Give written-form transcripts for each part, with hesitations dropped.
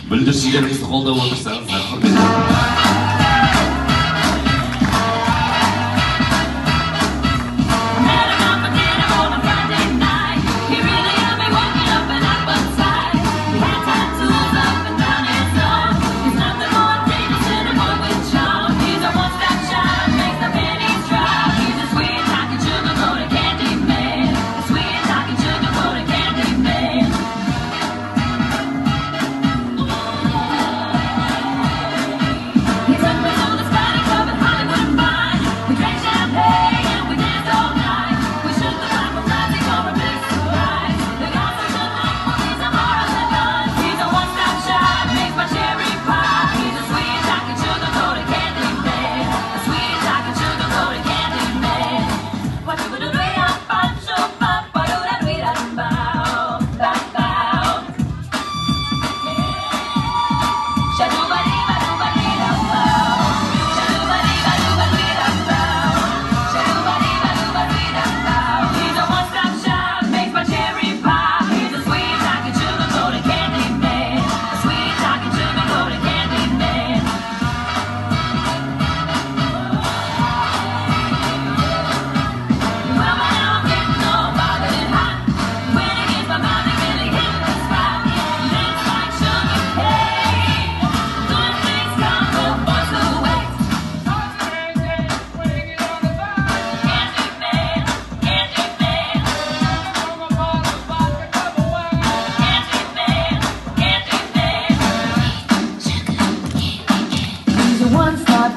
бүлдіршіндерімізді қолдап отырсаңыздар құрметті.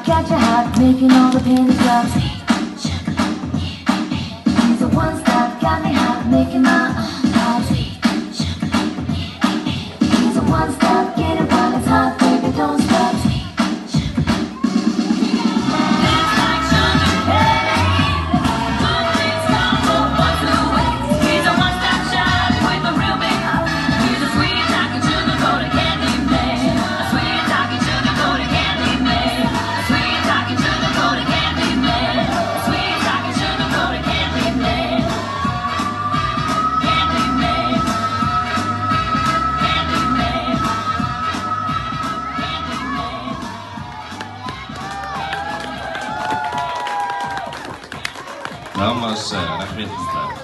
Got your hat, making all the pennies drop. He's the one stop, got me hot, making my hot. He's the one stop, get it while it's hot, baby, don't stop. Тамаша, рахмет сіздер.